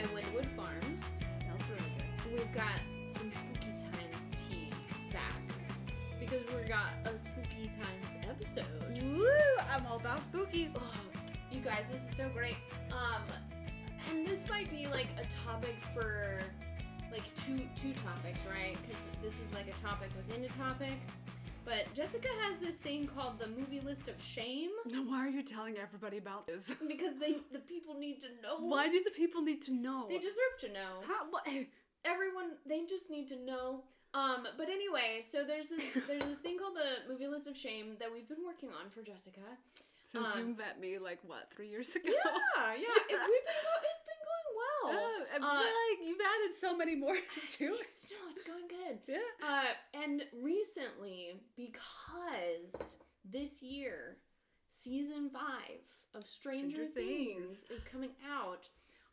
by Wyndwood Farms. Smells really good. We've got some Spooky Times tea back because we got a Spooky Times episode. Woo! I'm all about spooky. Oh, you guys, this is so great. And this might be like a topic for like two topics, right? Because this is like a topic within a topic. But Jessica has this thing called the movie list of shame. Now, why are you telling everybody about this? Because the people need to know. Why do the people need to know? They deserve to know. How? What? Everyone, they just need to know. But anyway, so there's this thing called the movie list of shame that we've been working on for Jessica. Since you met me, like, what, 3 years ago? Yeah. It's been going well. And like, you've added so many more to it. It's going good. Yeah. And recently, because this year, season 5 of Stranger Things is coming out,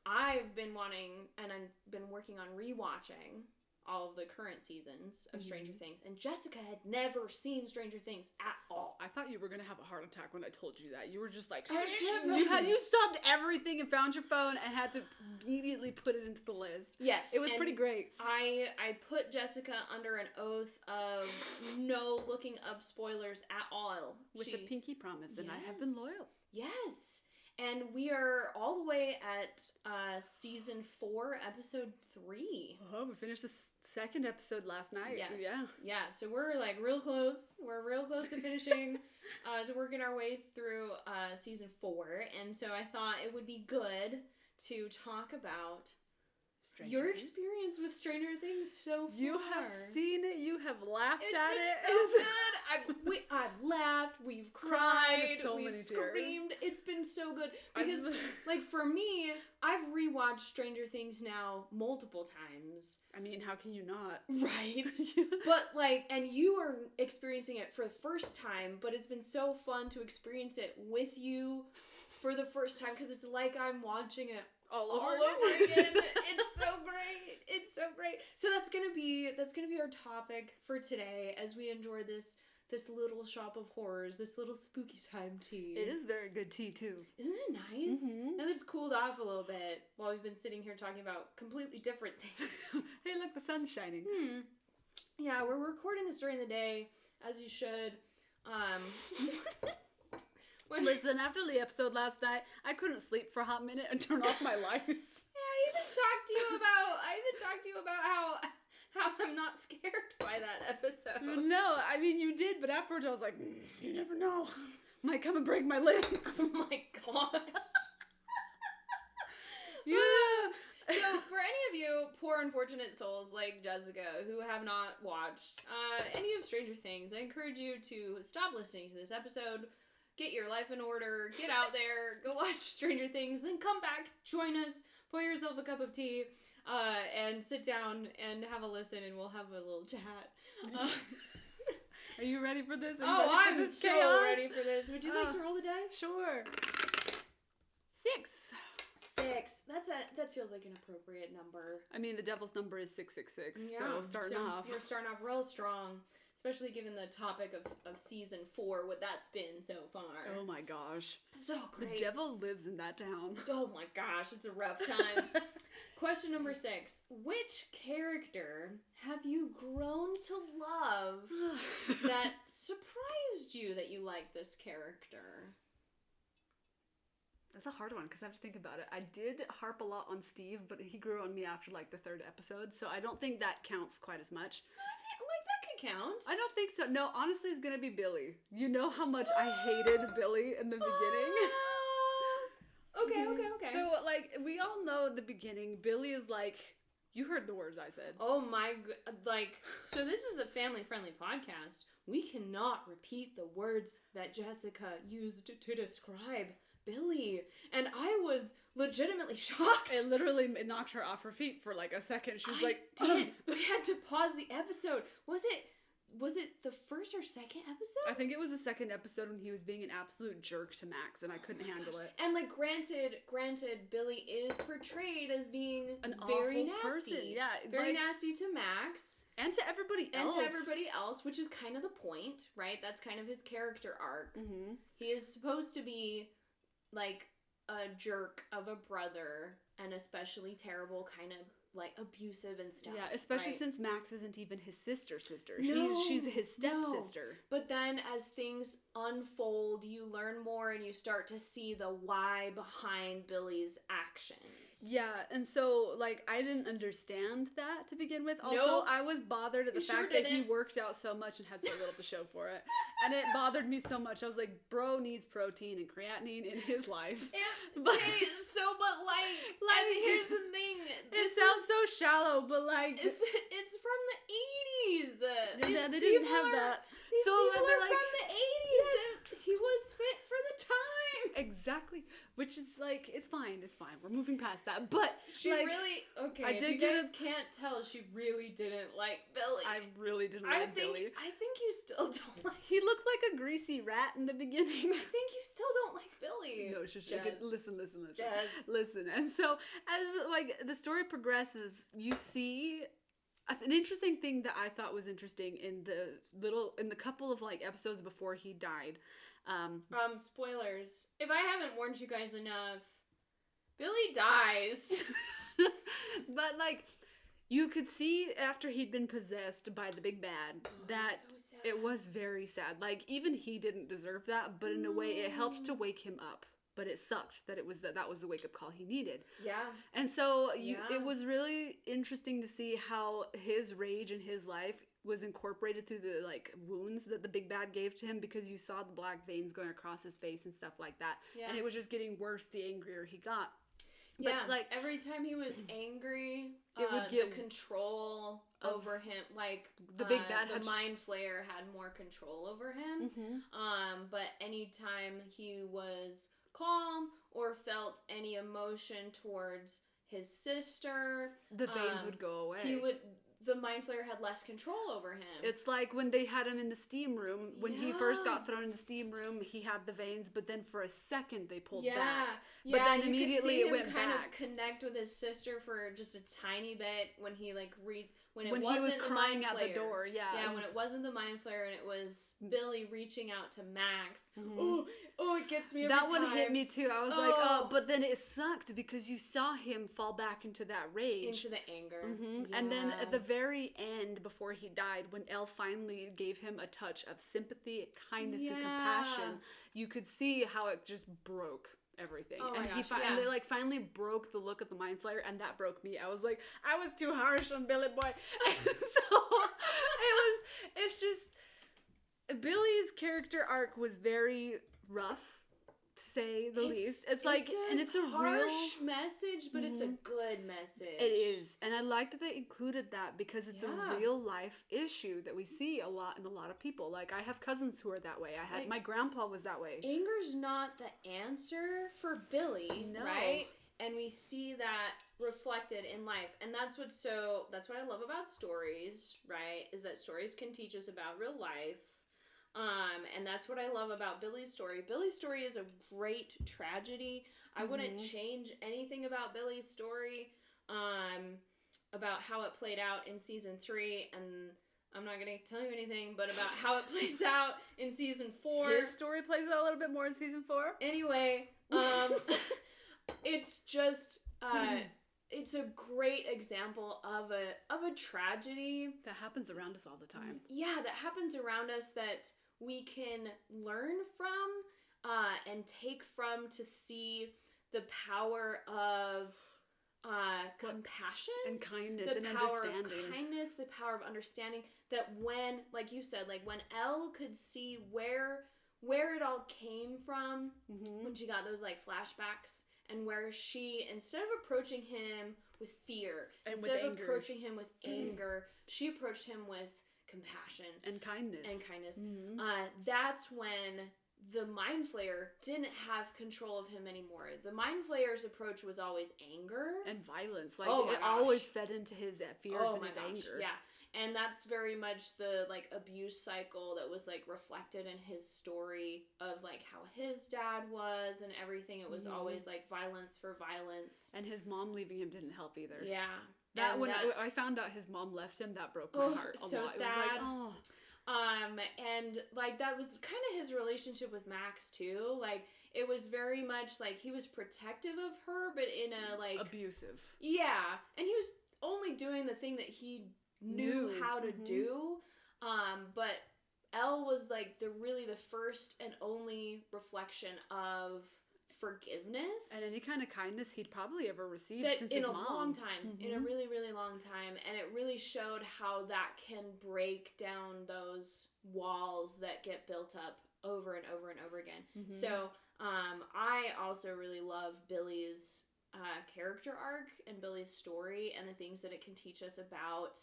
I've been wanting, and I've been working on rewatching all of the current seasons of Stranger Things, and Jessica had never seen Stranger Things at all. I thought you were going to have a heart attack when I told you that. You were just like, You you stopped everything and found your phone and had to immediately put it into the list. Yes. It was pretty great. I put Jessica under an oath of no looking up spoilers at all. With the pinky promise, and I have been loyal. Yes. And we are all the way at season 4, episode 3. Oh, we finished the second episode last night. Yes. Yeah. So we're like real close. We're real close to finishing, to working our way through season 4. And so I thought it would be good to talk about your experience with Stranger Things so far. You have seen it. You have laughed at it. It's been so good. I've laughed. We've cried. So we've many screamed. tears. It's been so good because, like, for me, I've rewatched Stranger Things now multiple times. I mean, how can you not? Right. But, like, and you are experiencing it for the first time, but it's been so fun to experience it with you for the first time because it's like I'm watching it all over again. It's so great. It's so great. So that's gonna be our topic for today as we enjoy this little shop of horrors, this little spooky time tea. It is very good tea too. Isn't it nice? Now that it's cooled off a little bit while we've been sitting here talking about completely different things. Hey, look, the sun's shining. Yeah, we're recording this during the day, as you should. Listen, after the episode last night, I couldn't sleep for a hot minute and turn off my lights. Yeah, I even talked to you about how I'm not scared by that episode. No, I mean, you did, but afterwards I was like, you never know. Might come and break my legs. Oh my gosh. Yeah. So, for any of you poor unfortunate souls like Jessica who have not watched any of Stranger Things, I encourage you to stop listening to this episode, get your life in order, get out there, go watch Stranger Things, then come back, join us, pour yourself a cup of tea, and sit down and have a listen, and we'll have a little chat. Are you ready for this? I'm so ready for this. Would you like to roll the dice? Sure. 6. 6. That feels like an appropriate number. I mean, the devil's number is 666, so starting off. You're starting off real strong. Especially given the topic of season 4, what that's been so far. Oh my gosh. So great. The devil lives in that town. Oh my gosh, it's a rough time. Question number 6. Which character have you grown to love that surprised you that you like this character? That's a hard one because I have to think about it. I did harp a lot on Steve, but he grew on me after like the 3rd episode, so I don't think that counts quite as much. That could count. I don't think so. No, honestly, it's gonna be Billy. You know how much I hated Billy in the beginning. Okay. So, like, we all know at the beginning, Billy is like, you heard the words I said. Oh my, so this is a family-friendly podcast. We cannot repeat the words that Jessica used to describe Billy. And I was legitimately shocked. It literally knocked her off her feet for like a second. She was like, did. We had to pause the episode. Was it the first or second episode? I think it was the second episode when he was being an absolute jerk to Max, and I couldn't handle it. And like, granted, Billy is portrayed as being an very awful nasty. Person. Yeah, very nasty to Max and to everybody else. Which is kind of the point, right? That's kind of his character arc. Mm-hmm. He is supposed to be like a jerk of a brother, and especially terrible, kind of like abusive and stuff. Yeah, especially right? since Max isn't even his sister. No, She's his stepsister. No. But then as things unfold, you learn more and you start to see the why behind Billy's actions. Yeah, and so, like, I didn't understand that to begin with. Also, Nope. I was bothered at the fact that he worked out so much and had so little to show for it. And it bothered me so much. I was like, bro needs protein and creatinine in his life. But and here's the thing. It sounds so shallow, but like... It's from the 80s. They didn't have that. These so people are like, from the 80s. Yeah. He was fit for the time. Exactly. Which is like, it's fine. We're moving past that. But she like, really... Okay, I did you guys can't tell, she really didn't like Billy. I really didn't like Billy. I think you still don't like... He looked like a greasy rat in the beginning. I think you still don't like Billy. No, just listen. Jess. Listen. And so, as like the story progresses, you see an interesting thing that I thought was interesting in the couple of like episodes before he died. Spoilers. If I haven't warned you guys enough, Billy dies. But like, you could see after he'd been possessed by the big bad that so it was very sad. Like, even he didn't deserve that, but in a way it helped to wake him up. But it sucked that that was the wake-up call he needed. Yeah. And so it was really interesting to see how his rage in his life was incorporated through the like wounds that the big bad gave to him, because you saw the black veins going across his face and stuff like that. Yeah. And it was just getting worse the angrier he got. But like every time he was angry, it would get the control over him. Like the big bad, the mind flayer had more control over him. Mm-hmm. But anytime he was calm or felt any emotion towards his sister, the veins would go away. The mind flayer had less control over him. It's like when they had him in the steam room. When he first got thrown in the steam room, he had the veins, but then for a second they pulled back. But then immediately it went back. You could see him kind of connect with his sister for just a tiny bit when he like when he was crying at the door. Yeah, when it wasn't the mind flayer and it was Billy reaching out to Max. Mm-hmm. Oh, it gets me every time. That one hit me too. I was like, oh, but then it sucked because you saw him fall back into that rage, into the anger. Mm-hmm. Yeah. And then at the very end, before he died, when Elle finally gave him a touch of sympathy, kindness, and compassion, you could see how it just broke everything. Oh my gosh, and they like finally broke the look of the mind flayer, and that broke me. I was like, I was too harsh on Billy Boy. So it's just Billy's character arc was very rough, to say the least. It's a harsh message, but it's a good message. It is. And I like that they included that because it's a real life issue that we see a lot in a lot of people. Like, I have cousins who are that way. My grandpa was that way. Anger's not the answer for Billy, right? And we see that reflected in life. And that's what I love about stories, right? Is that stories can teach us about real life. And that's what I love about Billy's story. Billy's story is a great tragedy. I wouldn't change anything about Billy's story, about how it played out in season 3, and I'm not going to tell you anything, but about how it plays out in season 4. His story plays out a little bit more in season 4. Anyway, it's just, it's a great example of a tragedy. That happens around us all the time. Yeah, that happens around us that we can learn from and take from to see the power of compassion and kindness and understanding. The power of kindness, the power of understanding, that when, like you said, like when Elle could see where it all came from, when she got those like flashbacks, and where she, instead of approaching him with fear, instead of approaching him with anger, she approached him with compassion and kindness. That's when the mind flayer didn't have control of him anymore. The mind flayer's approach was always anger and violence. Like it always fed into his fears and his anger. Yeah. And that's very much the like abuse cycle that was like reflected in his story of like how his dad was and everything. It was always like violence for violence. And his mom leaving him didn't help either. Yeah. That when I found out his mom left him, that broke my heart a lot. So sad. It was like, oh. And like that was kind of his relationship with Max too. Like it was very much like he was protective of her, but in a like abusive. Yeah, and he was only doing the thing that he knew how to do. But Elle was like the first and only reflection of forgiveness and any kind of kindness he'd probably ever received that since in his a mom. long time, in a really, really long time. And it really showed how that can break down those walls that get built up over and over and over again. So I also really love Billy's character arc and Billy's story and the things that it can teach us about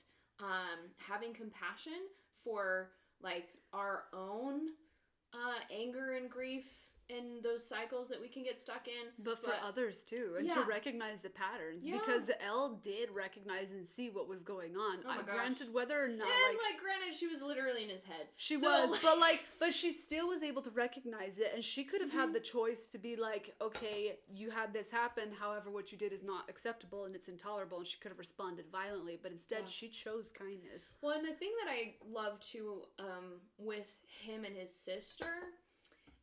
having compassion for like our own anger and grief and those cycles that we can get stuck in. But for others too, and to recognize the patterns. Because Elle did recognize and see what was going on. Oh my gosh. Granted, whether or not and granted, she was literally in his head. She was, but she still was able to recognize it, and she could have had the choice to be like, okay, you had this happen, however what you did is not acceptable and it's intolerable, and she could have responded violently, but instead she chose kindness. Well, and the thing that I love too with him and his sister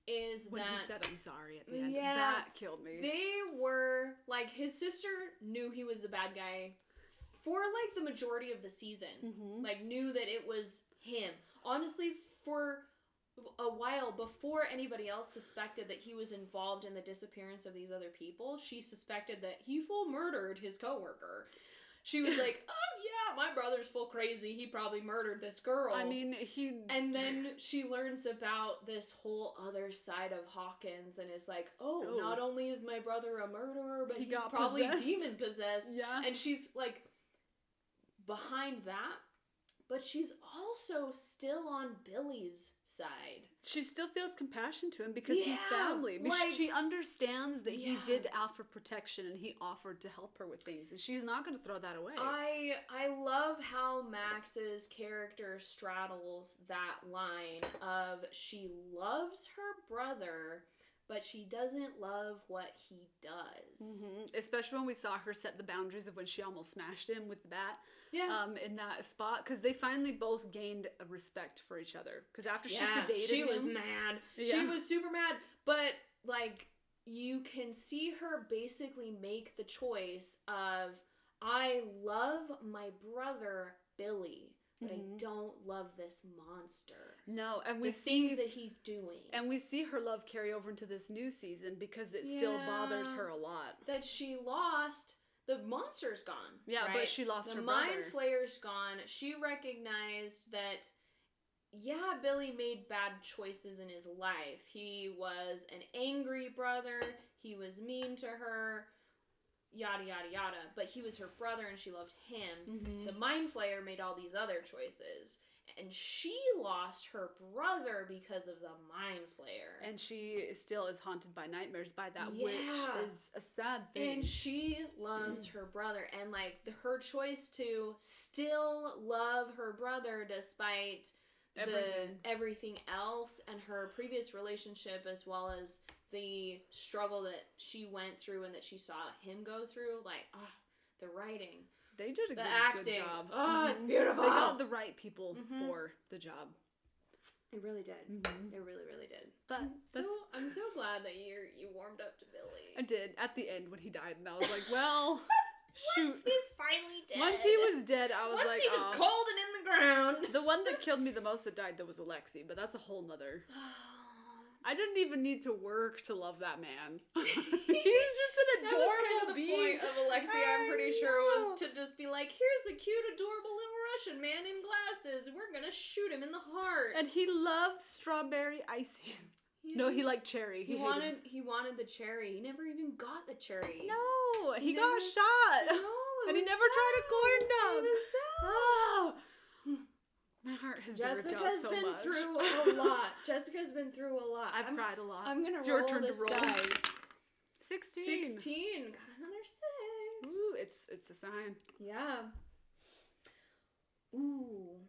is when that he said I'm sorry at the end, that killed me. They were like, his sister knew he was the bad guy for like the majority of the season. Like knew that it was him. Honestly, for a while before anybody else suspected that he was involved in the disappearance of these other people, she suspected that he full murdered his coworker. She was like, yeah, my brother's full crazy. He probably murdered this girl. I mean, And then she learns about this whole other side of Hawkins and is like, not only is my brother a murderer, but he's probably demon possessed. Yeah. And she's like, behind that, but she's also still on Billy's side. She still feels compassion to him because he's family. Because she understands that he did offer protection and he offered to help her with things, and she's not going to throw that away. I love how Max's character straddles that line of she loves her brother, but she doesn't love what he does. Especially when we saw her set the boundaries of when she almost smashed him with the bat. Yeah. In that spot, because they finally both gained a respect for each other. Because after she sedated she him, was mad. Yeah. She was super mad. But like, you can see her basically make the choice of, I love my brother Billy, but I don't love this monster. No, and the things that he's doing. And we see her love carry over into this new season because it still bothers her a lot. That she lost. The monster's gone. Yeah, right? But she lost her The brother. mind flayer's gone. She recognized that, Billy made bad choices in his life. He was an angry brother. He was mean to her. Yada, yada, yada. But he was her brother and she loved him. The mind flayer made all these other choices. And she lost her brother because of the mind flayer. And she still is haunted by nightmares by that, which is a sad thing. And she loves her brother. And, like, her choice to still love her brother despite everything else and her previous relationship, as well as the struggle that she went through and that she saw him go through. Like, the writing. They did a good job. Oh, it's beautiful. They got the right people for the job. It really did. It really, really did. But I'm so glad that you warmed up to Billy. I did at the end when he died, and I was like, well, shoot. Once he's finally dead. Once he was dead, I was Once he was cold and in the ground. The one that killed me the most that died, though, was Alexi, but that's a whole nother. I didn't even need to work to love that man. He's just an adorable That was kind of the being. point of Alexi, I'm pretty sure, was to just be like, here's a cute, adorable little Russian man in glasses. We're gonna shoot him in the heart. And he loved strawberry icing. No, he liked cherry. He wanted the cherry. He never even got the cherry. No, he got shot. No, and he never tried a corn dog. It was sad. Oh. My heart has been ripped out so much. Jessica's been through a lot. Jessica's been through a lot. I've cried a lot. I'm gonna it's roll your turn this to roll. dice. 16. 16. Got another 6. Ooh, it's a sign. Yeah. Ooh.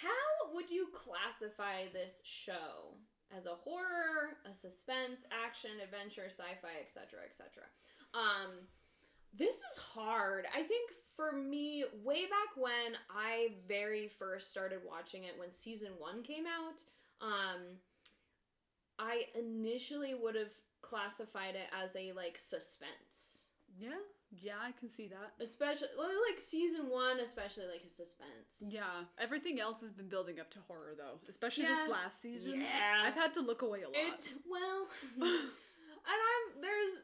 How would you classify this show? As a horror, a suspense, action, adventure, sci-fi, etc., etc. This is hard. I think for me, way back when I very first started watching it, when season 1 came out, I initially would have classified it as a, like, suspense. Yeah, I can see that. Especially, like, season 1, especially, like, a suspense. Yeah, everything else has been building up to horror, though. Especially this last season. Yeah. I've had to look away a lot. And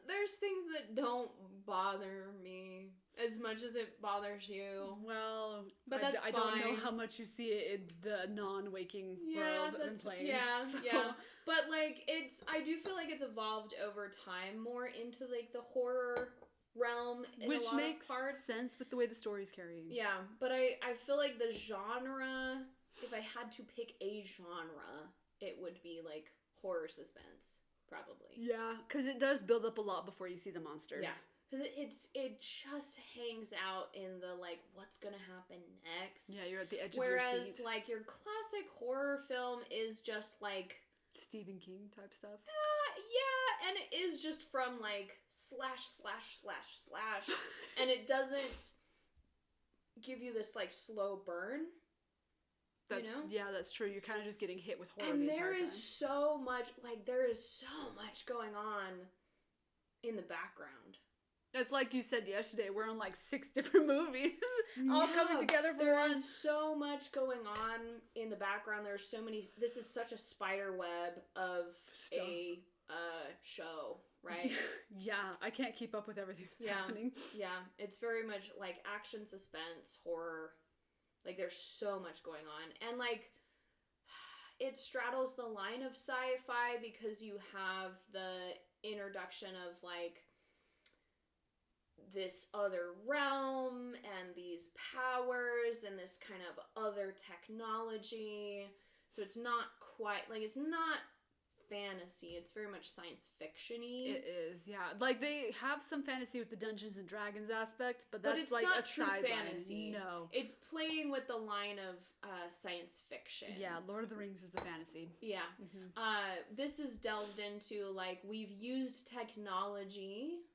there's things that don't bother me as much as it bothers you. Well, but that's I fine. don't know how much you see it in the non-waking world that I'm playing. Yeah, so. yeah. But, like, I do feel like it's evolved over time more into, like, the horror realm in which a lot makes of parts. sense with the way the story's carrying. Yeah, but I feel like the genre, if I had to pick a genre, it would be, like, horror suspense, probably. Yeah, because it does build up a lot before you see the monster. Yeah, because it just hangs out in the, like, what's gonna happen next. Yeah, you're at the edge of your seat. Whereas, like, your classic horror film is just, like... Stephen King type stuff. Yeah, and it is just from, like, ///// and it doesn't give you this, like, slow burn. That's, you know? Yeah, that's true. You're kind of just getting hit with horror and the entire time. there is so much going on in the background. It's like you said yesterday, we're on like 6 different movies all coming together for there one. is so much going on in the background. There's so many. This is such a spider web of a show, right? Yeah, I can't keep up with everything that's happening. Yeah, it's very much like action, suspense, horror. Like, there's so much going on. And, like, it straddles the line of sci-fi because you have the introduction of, like, this other realm and these powers and this kind of other technology. So it's not quite, like, it's not fantasy. It's very much science fiction-y. It is, yeah. Like, they have some fantasy with the Dungeons and Dragons aspect, but that's it's like not a true sideline. fantasy. No. It's playing with the line of science fiction. Yeah, Lord of the Rings is the fantasy. Yeah. Mm-hmm. This is delved into, like, we've used technology,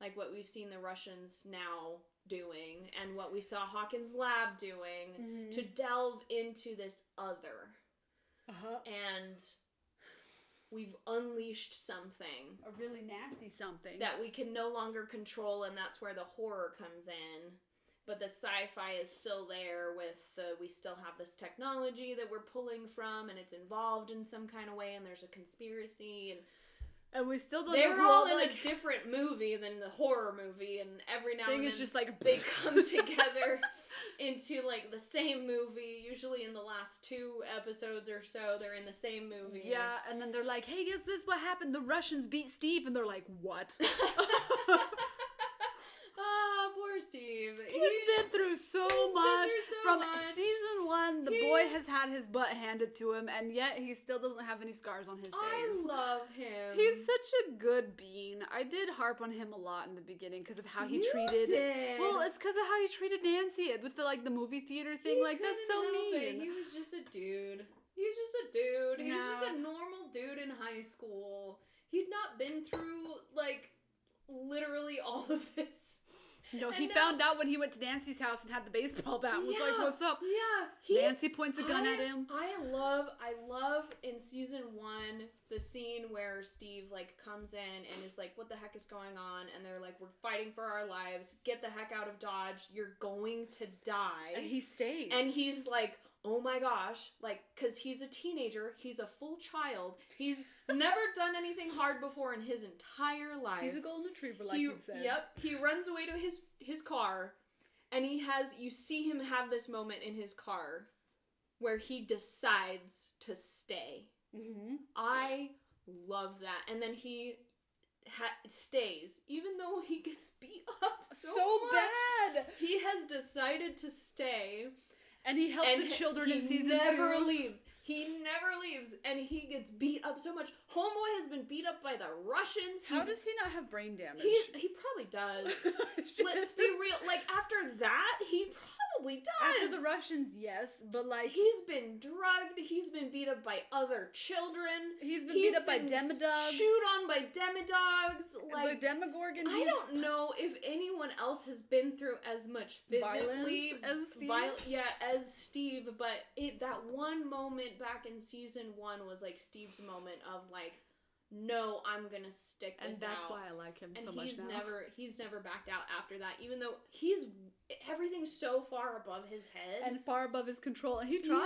like what we've seen the Russians now doing, and what we saw Hawkins' lab doing, to delve into this other. And we've unleashed something. A really nasty something. That we can no longer control, and that's where the horror comes in. But the sci-fi is still there with we still have this technology that we're pulling from, and it's involved in some kind of way, and there's a conspiracy, and we still don't they're know all in a different movie than the horror movie, and every now and then just like they come together into, like, the same movie. Usually in the last 2 episodes or so, they're in the same movie. Yeah, and then they're like, hey, guess this what happened? The Russians beat Steve, and they're like, what? Oh, poor Steve. He's been through so much. From season 1, the boy has had his butt handed to him, and yet he still doesn't have any scars on his face. I love him. He's such a good bean. I did harp on him a lot in the beginning because of how he treated. Well, it's because of how he treated Nancy with the movie theater thing. That's so mean. He was just a dude. He was just a dude. He was just a normal dude in high school. He'd not been through, like, literally all of this. No, he found out when he went to Nancy's house and had the baseball bat. Was like, what's up? Yeah. Nancy points a gun at him. I love in season 1 the scene where Steve, like, comes in and is like, what the heck is going on? And they're like, we're fighting for our lives. Get the heck out of Dodge. You're going to die. And he stays. And he's like, oh my gosh, like, because he's a teenager, he's a full child, he's never done anything hard before in his entire life. He's a golden retriever, like you said. Yep, he runs away to his car, and you see him have this moment in his car where he decides to stay. Mm-hmm. I love that. And then he stays, even though he gets beat up so much. Bad. He has decided to stay. And he helped the children in season 2. He never leaves. And he gets beat up so much. Homeboy has been beat up by the Russians. How does he not have brain damage? He probably does. Let's be real. Like, after that, he probably does. After the Russians, yes. But, like... He's been drugged. He's been beat up by other children. He's been beat up by demodogs. Chewed on by demodogs. Like, the Demogorgon. I don't know if anyone else has been through as much physically... Violence as Steve? As Steve. But that one moment back in season 1 was, like, Steve's moment of, like, no, I'm gonna stick this out. And that's why I like him so much now. And he's never backed out after that, even though everything's so far above his head. And far above his control, and he tries.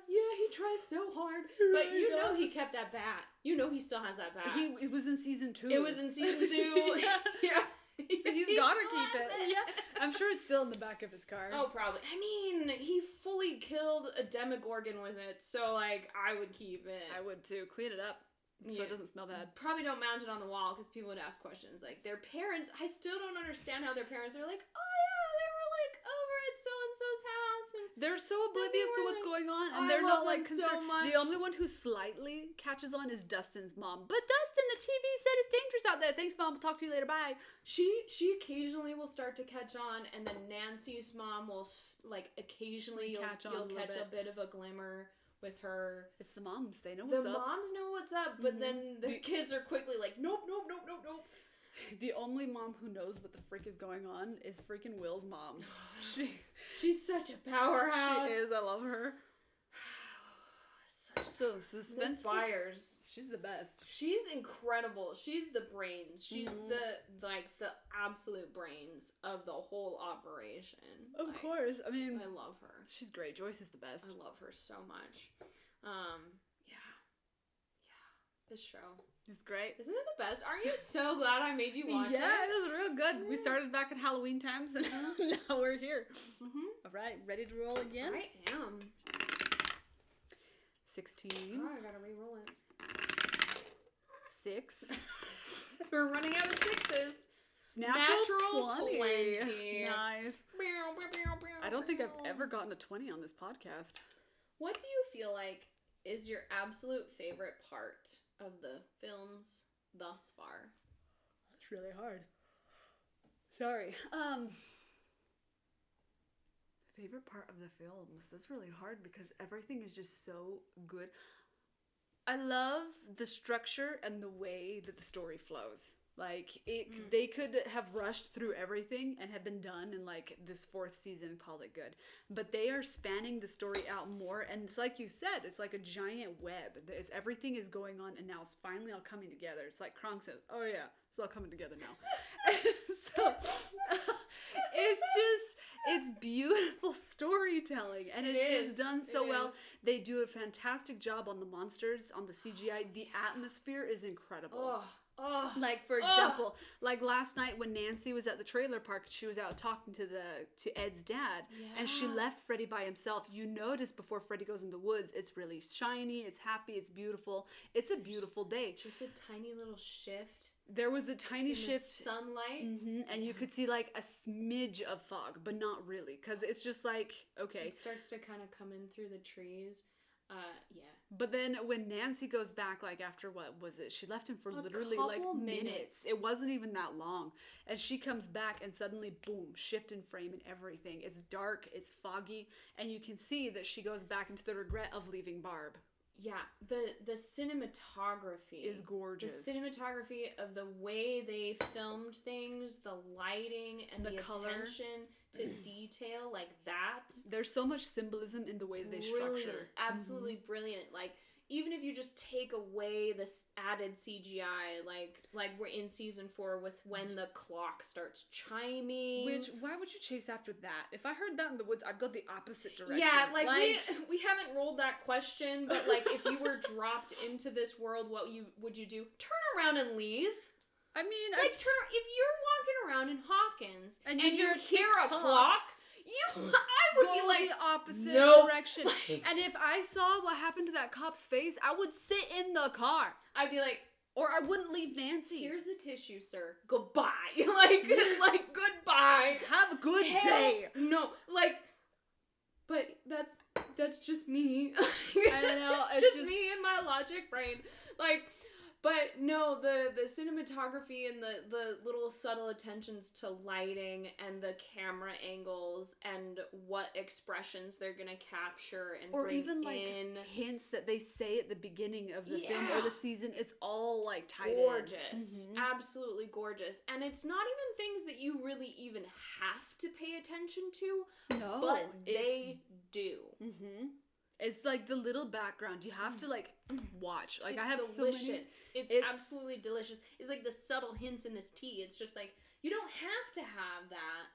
Yeah, he tries so hard. But you know he kept that bat. You know he still has that bat. It was in season 2. It was in season 2. Yeah. So he's gotta keep it. Yeah. I'm sure it's still in the back of his car. Oh, probably. I mean, he fully killed a Demogorgon with it, so, like, I would keep it. I would too. Clean it up so it doesn't smell bad. Probably don't mount it on the wall, because people would ask questions. Like, their parents, I still don't understand how their parents are like, oh, yeah, they were, like, over at so-and-so's house. And they're so oblivious to what's going on, and they're not, like, concerned. So much. The only one who slightly catches on is Dustin's mom. But Dustin, the TV said it's dangerous out there. Thanks, Mom. We'll talk to you later. Bye. She occasionally will start to catch on, and then Nancy's mom will, like, occasionally you'll catch a bit of a glimmer with her. It's the moms. They know what's up. The moms know what's up, but then the kids are quickly like, nope. The only mom who knows what the frick is going on is freaking Will's mom. She's such a powerhouse. She is. I love her. So suspense fires. She's the best. She's incredible. She's the brains. She's the absolute brains of the whole operation. Of course. I mean, I love her. She's great. Joyce is the best. I love her so much. Yeah. This show. It's great. Isn't it the best? Aren't you so glad I made you watch it? Yeah, it was real good. We started back at Halloween times, and now we're here. All right, ready to roll again? I am. 16. Oh, I gotta re-roll it. 6. We're running out of 6s. Natural 20. Nice. I don't think I've ever gotten a 20 on this podcast. What do you feel like is your absolute favorite part of the films thus far? That's really hard. Sorry. Favorite part of the films. That's really hard because everything is just so good. I love the structure and the way that the story flows. Like, they could have rushed through everything and have been done in, like, this 4th season and called it good. But they are spanning the story out more, and it's like you said, it's like a giant web. Everything is going on, and now it's finally all coming together. It's like Kronk says, oh yeah, it's all coming together now. So, it's beautiful storytelling, and it's just done so well. They do a fantastic job on the monsters, on the CGI. The atmosphere is incredible. Like, for example, like last night when Nancy was at the trailer park, she was out talking to Ed's dad, and she left Freddy by himself. You notice before Freddy goes in the woods, it's really shiny, it's happy, it's beautiful. It's a beautiful day. Just a tiny little shift. There was a tiny shift. Sunlight. And you could see like a smidge of fog, but not really, because it's just like, okay. It starts to kind of come in through the trees. Yeah. But then when Nancy goes back, like after what was it? She left him for literally like minutes. It wasn't even that long. And she comes back and suddenly, boom, shift in frame and everything. It's dark, it's foggy, and you can see that she goes back into the regret of leaving Barb. Yeah, the cinematography is gorgeous. The cinematography of the way they filmed things, the lighting, and the attention to detail like that. There's so much symbolism in the way that they structure. Absolutely brilliant. Like, even if you just take away this added CGI, like we're in season 4 with when the clock starts chiming. Which, why would you chase after that? If I heard that in the woods, I'd go the opposite direction. Yeah, like we haven't rolled that question, but like if you were dropped into this world, what would you do? Turn around and leave. I mean, like if you're walking around in Hawkins and you hear a clock, I would be like the opposite direction. And if I saw what happened to that cop's face, I would sit in the car. I'd be like, or I wouldn't leave Nancy. Here's the tissue, sir. Goodbye. like goodbye. Have a good day. No, like, but that's just me. I know. It's just me and my logic brain. Like, but no, the cinematography and the little subtle attentions to lighting and the camera angles and what expressions they're gonna capture and or bring even like in. Hints that they say at the beginning of the film or the season. It's all like tight. Gorgeous, absolutely gorgeous, and it's not even things that you really even have to pay attention to. No, but they do. It's like the little background. You have to like watch. Like it's I have delicious. so many. It's absolutely delicious. It's like the subtle hints in this tea. It's just like you don't have to have that,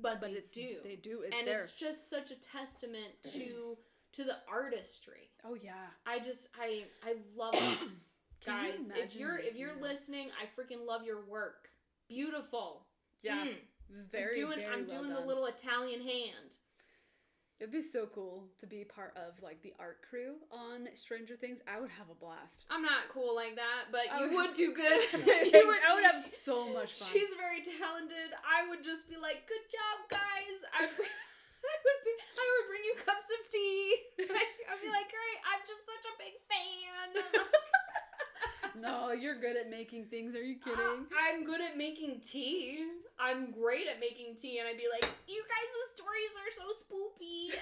but they do. They do. It's and there. it's just such a testament to the artistry. Oh yeah. I love it. Guys, if you're listening, I freaking love your work. Beautiful. Yeah. It was I'm doing the little Italian hand. It'd be so cool to be part of like the art crew on Stranger Things. I would have a blast. I'm not cool like that, but you would do good. I would have so much fun. She's very talented. I would just be like, good job, guys. I would bring you cups of tea. I'd be like, great, I'm just such a big fan. No, you're good at making things. Are you kidding? I'm good at making tea. I'm great at making tea, and I'd be like, you guys' stories are so spoopy.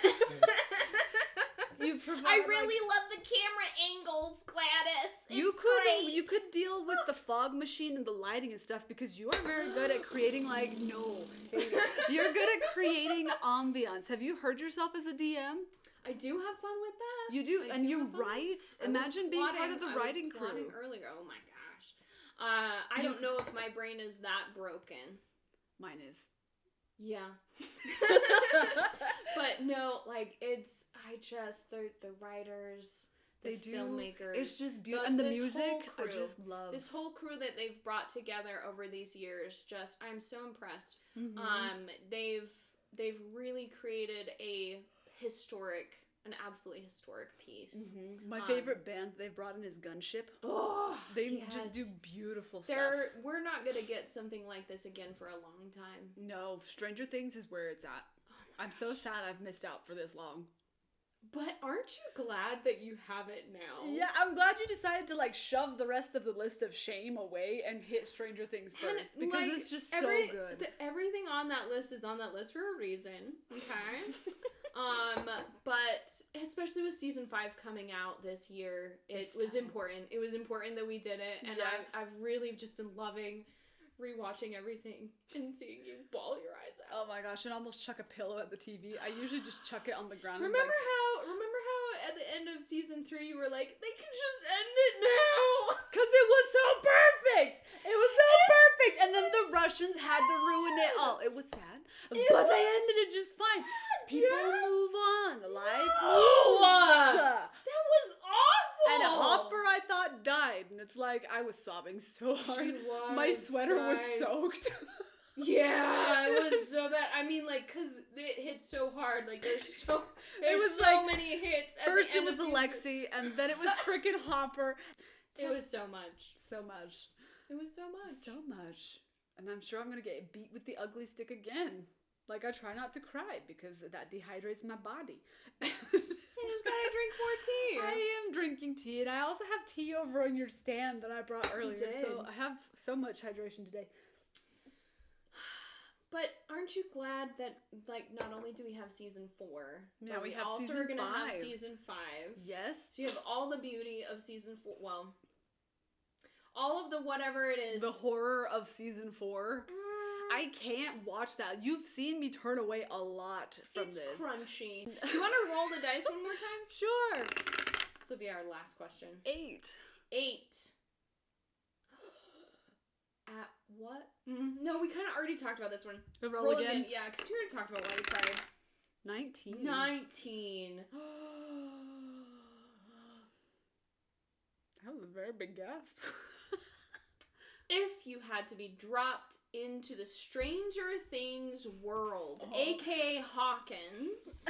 I really love the camera angles, Gladys. You could deal with the fog machine and the lighting and stuff because you are very good at creating you're good at creating ambiance. Have you heard yourself as a DM? I do have fun with that. You do, and you write. Imagine being part of the writing crew. Earlier. Oh my gosh. I don't know if my brain is that broken. Mine is. Yeah. But no, like the writers, the filmmakers. It's just beautiful. And the music, I just love. This whole crew that they've brought together over these years, I'm so impressed. Mm-hmm. They've really created an absolutely historic piece. Mm-hmm. My favorite band they've brought in is Gunship. Oh, they just do beautiful stuff. We're not gonna get something like this again for a long time. No, Stranger Things is where it's at. I'm so sad I've missed out for this long. But aren't you glad that you have it now? Yeah, I'm glad you decided to like shove the rest of the list of shame away and hit Stranger Things first because it's just so good. Everything on that list is on that list for a reason. Okay. But especially with season 5 coming out this year, it was important. It was important that we did it, and I've really just been loving rewatching everything and seeing you bawl your eyes out. Oh my gosh, and almost chuck a pillow at the TV. I usually just chuck it on the ground. Remember how at the end of season 3 you were like, they can just end it now? Because it was so perfect! It was so perfect! And then the Russians had to ruin it all. It was sad, but they ended it just fine. People move on. Life moves. That was awful! And Hopper, I thought, died. And it's like, I was sobbing so hard. My sweater was soaked. Yeah, it was so bad. I mean, like, because it hit so hard. Like, there's so many hits. First it was Alexi, and then it was frickin' Hopper. It was so much. So much. It was so much. So much. And I'm sure I'm going to get beat with the ugly stick again. Like, I try not to cry because that dehydrates my body. You just gotta drink more tea. I am drinking tea, and I also have tea over on your stand that I brought earlier. So I have so much hydration today. But aren't you glad that, like, not only do we have season 4, yeah, but we also are gonna have season 5. Yes. So you have all the beauty of season 4. Well, all of the whatever it is. The horror of season 4. I can't watch that. You've seen me turn away a lot from this. It's crunchy. You want to roll the dice one more time? Sure. This will be our last question. 8. At what? No, we kind of already talked about this one. Roll again? Yeah, because you already talked about why you cried. 19. That was a very big gasp. If you had to be dropped into the Stranger Things world, aka Hawkins,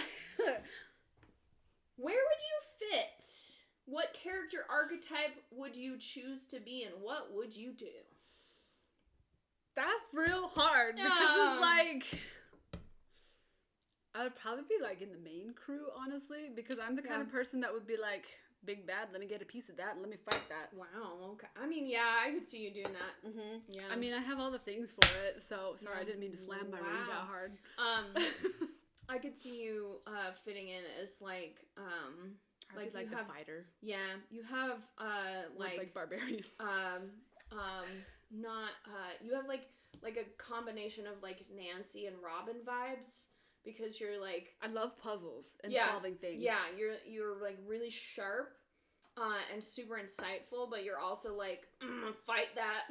where would you fit? What character archetype would you choose to be, and what would you do? That's real hard because it's like I would probably be like in the main crew, honestly, because I'm the kind of person that would be like, big bad, let me get a piece of that and let me fight that. Wow, okay. I mean, yeah, I could see you doing that. Mm-hmm. Yeah. I mean, I have all the things for it, so sorry, I didn't mean to slam my ring that hard. I could see you fitting in as like you have a fighter. Yeah, you have like barbarian. You have like a combination of like Nancy and Robin vibes. because you're like... I love puzzles and solving things. Yeah, you're like really sharp and super insightful, but you're also like, fight that.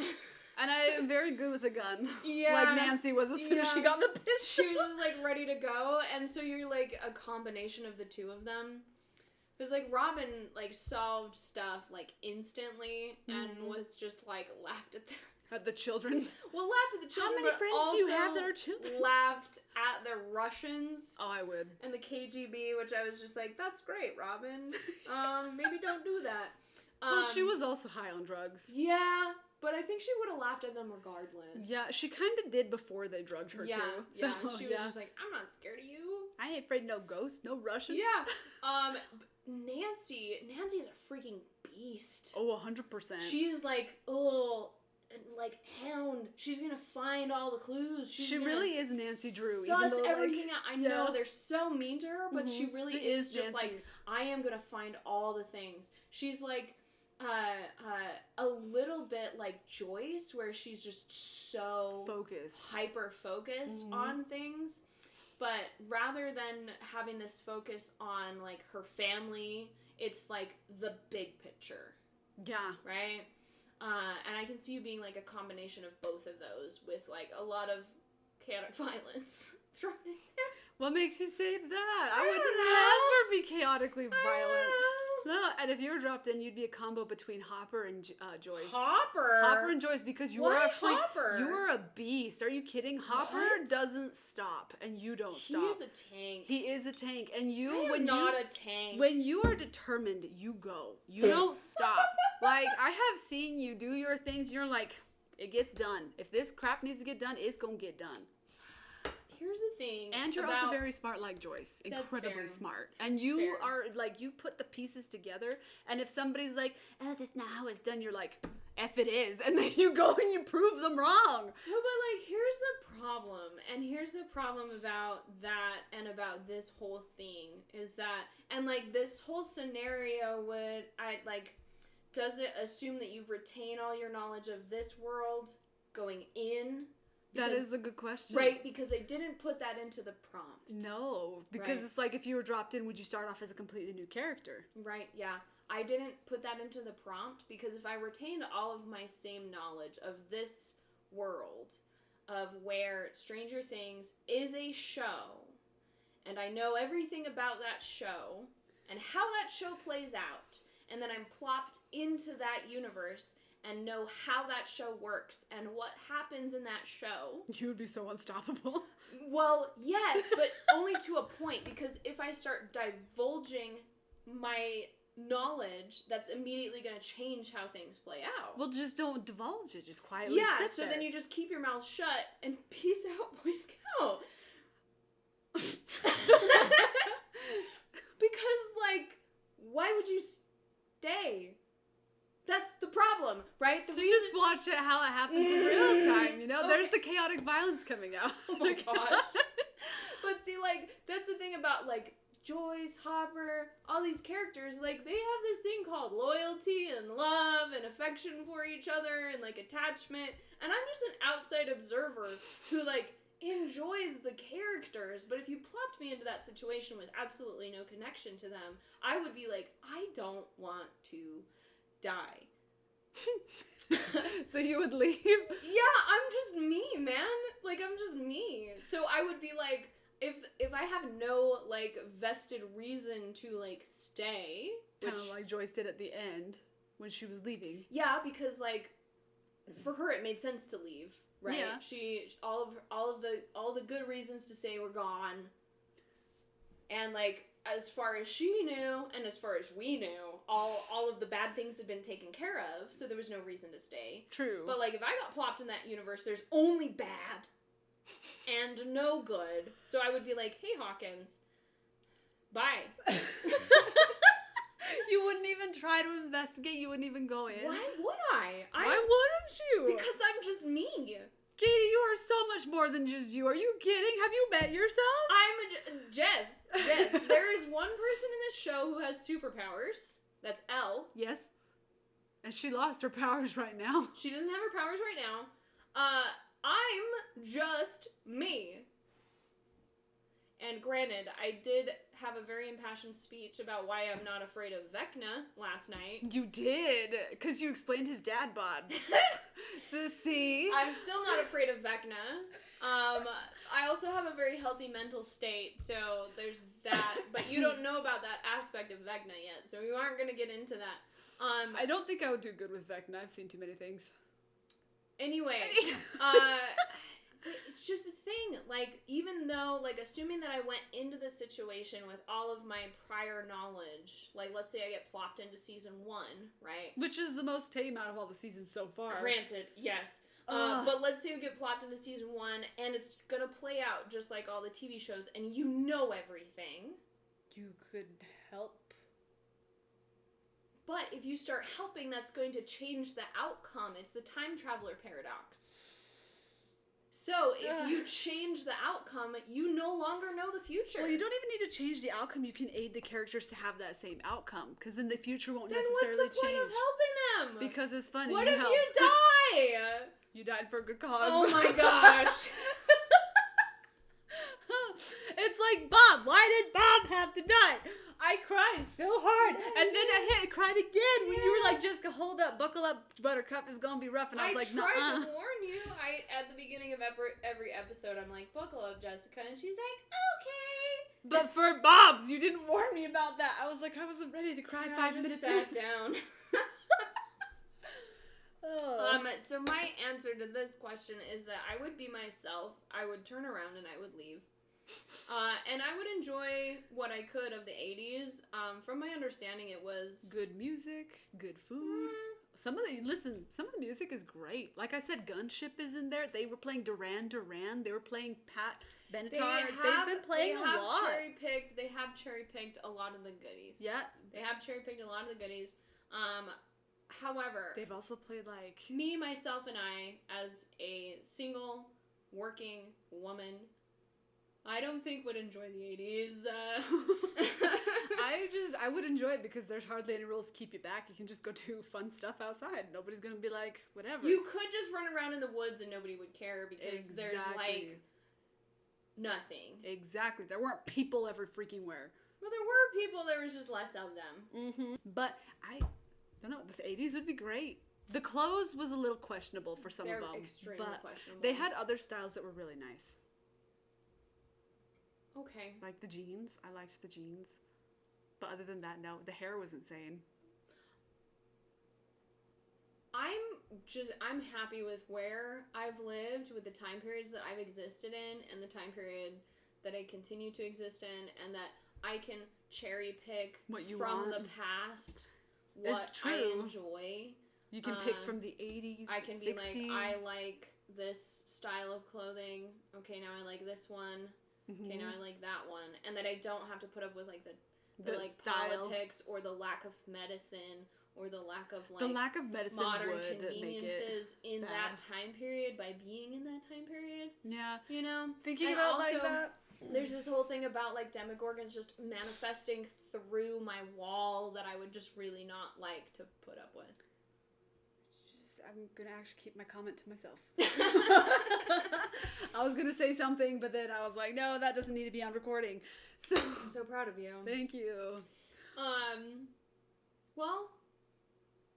And I am very good with a gun. Yeah. Like Nancy was as soon as she got the pistol. She was just like ready to go, and so you're like a combination of the two of them. Because like Robin like solved stuff like instantly and was just like laughed at At the children. Well, laughed at the children. How many friends do you have that are children? Laughed at the Russians. Oh, I would. And the KGB, which I was just like, that's great, Robin. Maybe don't do that. Well, she was also high on drugs. Yeah, but I think she would have laughed at them regardless. Yeah, she kind of did before they drugged her, too. Yeah, she was just like, I'm not scared of you. I ain't afraid no ghosts, no Russian. Yeah. Nancy is a freaking beast. Oh, 100%. She's like, like hound. She's gonna find all the clues. She really is Nancy Drew. Suss everything out. I know they're so mean to her, but she really is just Nancy. Like, I am gonna find all the things. She's like a little bit like Joyce, where she's just so focused, hyper focused on things. But rather than having this focus on like her family, it's like the big picture. Yeah. Right? And I can see you being like a combination of both of those with like a lot of chaotic violence thrown in there. What makes you say that? I would never be chaotically violent. No, and if you were dropped in, you'd be a combo between Hopper and Joyce. Hopper and Joyce, because you are a freak. Hopper? You are a beast. Are you kidding? Hopper doesn't stop, and you don't stop. He is a tank. He is a tank, and you. I am not a tank. When you are determined, you go. You don't stop. Like, I have seen you do your things. You're like, it gets done. If this crap needs to get done, it's gonna get done. Here's the thing. And you're also very smart like Joyce. Incredibly smart. And you are, like, you put the pieces together, and if somebody's like, oh, that's not how it's done, you're like, F it is. And then you go and you prove them wrong. So, but, like, here's the problem. And here's the problem about that and about this whole thing is that, and, like, this whole scenario does it assume that you retain all your knowledge of this world going in? That is the good question. Right, because they didn't put that into the prompt. No, because it's like if you were dropped in, would you start off as a completely new character? Right, yeah. I didn't put that into the prompt because if I retained all of my same knowledge of this world, of where Stranger Things is a show, and I know everything about that show, and how that show plays out, and then I'm plopped into that universe and know how that show works and what happens in that show. You would be so unstoppable. Well, yes, but only to a point, because if I start divulging my knowledge, that's immediately going to change how things play out. Well, just don't divulge it. Just quietly sit so there. Then you just keep your mouth shut and peace out, Boy Scout. Because, like, why would you stay? That's the problem, right? Just watch it how it happens in real time, you know? Okay. There's the chaotic violence coming out. Oh my gosh. But see, like, that's the thing about, like, Joyce, Hopper, all these characters, like, they have this thing called loyalty and love and affection for each other and, like, attachment. And I'm just an outside observer who, like, enjoys the characters. But if you plopped me into that situation with absolutely no connection to them, I would be like, I don't want to die. So you would leave? Yeah, I'm just me, man. Like, I'm just me. So I would be like, if I have no, like, vested reason to, like, stay, kind of like Joyce did at the end when she was leaving. Yeah, because, like, for her it made sense to leave, right? Yeah. She all of the good reasons to stay were gone. And, like, as far as she knew, and as far as we knew, all of the bad things had been taken care of, so there was no reason to stay. True. But, like, if I got plopped in that universe, there's only bad and no good. So I would be like, hey, Hawkins, bye. You wouldn't even try to investigate? You wouldn't even go in? Why would I? Why wouldn't you? Because I'm just me. Katie, you are so much more than just you. Are you kidding? Have you met yourself? Jess, there is one person in this show who has superpowers. That's Elle. Yes. And she lost her powers right now. She doesn't have her powers right now. I'm just me. And granted, I did have a very impassioned speech about why I'm not afraid of Vecna last night. You did, because you explained his dad bod. So see? I'm still not afraid of Vecna. I also have a very healthy mental state, so there's that. But you don't know about that aspect of Vecna yet, so you aren't going to get into that. I don't think I would do good with Vecna. I've seen too many things. Anyway, it's just a thing. Like, even though, like, assuming that I went into the situation with all of my prior knowledge, like, let's say I get plopped into season 1, right? Which is the most tame out of all the seasons so far. Granted, yes. But let's say we get plopped into season 1, and it's gonna play out just like all the TV shows, and you know everything. You could help. But if you start helping, that's going to change the outcome. It's the time traveler paradox. So, if you change the outcome, you no longer know the future. Well, you don't even need to change the outcome. You can aid the characters to have that same outcome, because then the future won't necessarily change. Then what's the point of helping them? Because it's funny. What if you die? You died for a good cause. Oh my gosh. It's like, Bob, why did Bob have to die? I cried so hard, and then I cried again when you were like, Jessica, hold up, buckle up, Buttercup is gonna be rough, and I was like, tried to warn you. At the beginning of every episode, I'm like, buckle up, Jessica, and she's like, okay. But for Bob's, you didn't warn me about that. I was like, I wasn't ready to cry 5 minutes. I just sat down. So my answer to this question is that I would be myself. I would turn around and I would leave. And I would enjoy what I could of the 80s. From my understanding, it was good music, good food. Some of the music is great. Like I said, Gunship is in there. They were playing Duran Duran. They were playing Pat Benatar. They've been playing a lot. They have cherry-picked a lot of the goodies. Yeah. They have cherry-picked a lot of the goodies. However, they've also played like me, myself, and I, as a single working woman, I don't think would enjoy the 80s. I would enjoy it because there's hardly any rules to keep you back. You can just go do fun stuff outside. Nobody's gonna be like, whatever. You could just run around in the woods and nobody would care because there's like nothing. Exactly. There weren't people ever freaking where. Well, there were people. There was just less of them. Mm-hmm. But I don't know. The 80s would be great. The clothes was a little questionable for some of them. They're extremely questionable. They had other styles that were really nice. Okay. Like the jeans. I liked the jeans. But other than that, no. The hair was insane. I'm happy with where I've lived, with the time periods that I've existed in, and the time period that I continue to exist in, and that I can cherry pick from the past what I enjoy. You can pick from the 80s, I can 60s. Be like, I like this style of clothing. Okay, now I like this one. Mm-hmm. Okay, now I like that one. And that I don't have to put up with like the like style. Politics or the lack of medicine or the lack of like modern conveniences in that time period by being in that time period. Yeah. You know? Thinking about also, like that. There's this whole thing about like Demogorgons just manifesting through my wall that I would just really not like to put up with. I'm gonna actually keep my comment to myself. I was gonna say something, but then I was like, no, that doesn't need to be on recording. So I'm so proud of you. Thank you. Well,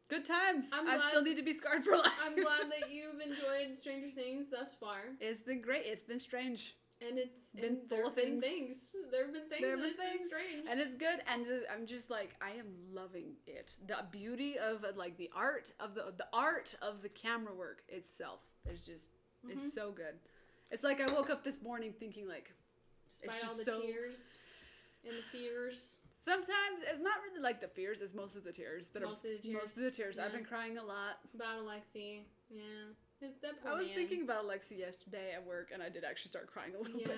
good times. I still need to be scarred for life. I'm glad that you've enjoyed Stranger Things thus far. It's been great. It's been strange. And it's been full of things. There have been things and it's been strange. And it's good. And I'm just like, I am loving it. The beauty of like the art of the art of the camera work itself is just, it's so good. It's like I woke up this morning thinking like, despite all the tears and the fears. Sometimes it's not really like the fears, it's most of the tears. Most of the tears. Yeah. I've been crying a lot. About Alexi. Yeah. I was thinking about Alexi yesterday at work, and I did actually start crying a little bit.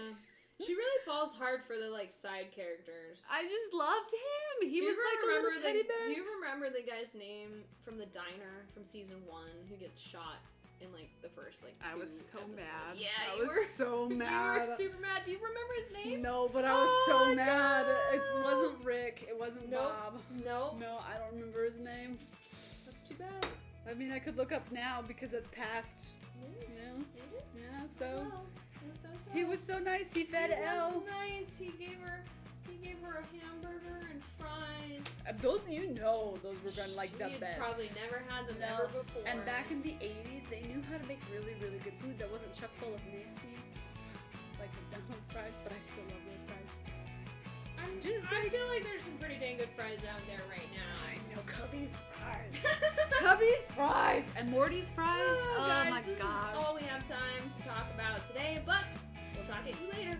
She really falls hard for the like side characters. I just loved him. He was like a little teddy bear. Do you remember the guy's name from the diner from season 1 who gets shot in like the first like 2 I was so episodes? mad. Yeah, I was so mad. You were super mad. Do you remember his name? No, but I was so mad. It wasn't Rick. It wasn't Bob. No, I don't remember his name. That's too bad. I mean, I could look up now because it's past. It is. Yeah. So it's so sad. he was so nice. He fed Elle. He was nice. He gave her a hamburger and fries. Those those were gonna like the best. Probably never had them ever before. And back in the 80s, they knew how to make really, really good food that wasn't chock full of nasty, like McDonald's fries. But I still love those fries. I feel like there's some pretty dang good fries out there right now. I know Cubby's fries. Cubby's fries and Morty's fries. Oh guys, my this gosh. is all we have time to talk about today, but we'll talk at you later.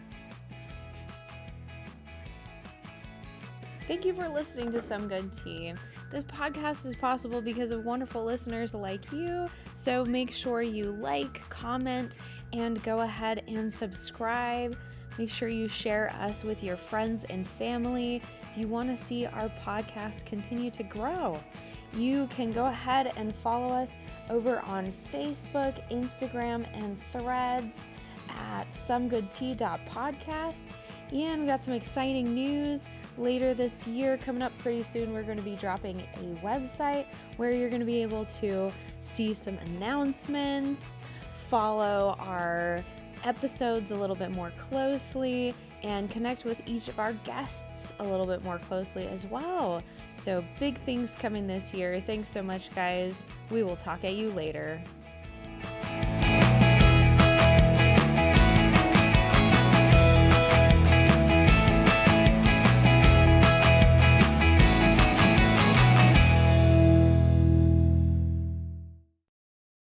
Thank you for listening to Some Good Tea. This podcast is possible because of wonderful listeners like you, so make sure you like, comment, and go ahead and subscribe. Make sure you share us with your friends and family if you want to see our podcast continue to grow. You can go ahead and follow us over on Facebook, Instagram, and Threads at somegoodtea.podcast. And we got some exciting news later this year coming up pretty soon. We're going to be dropping a website where you're going to be able to see some announcements, follow our episodes a little bit more closely, and connect with each of our guests a little bit more closely as well. So big things coming this year. Thanks so much, guys. We will talk at you later.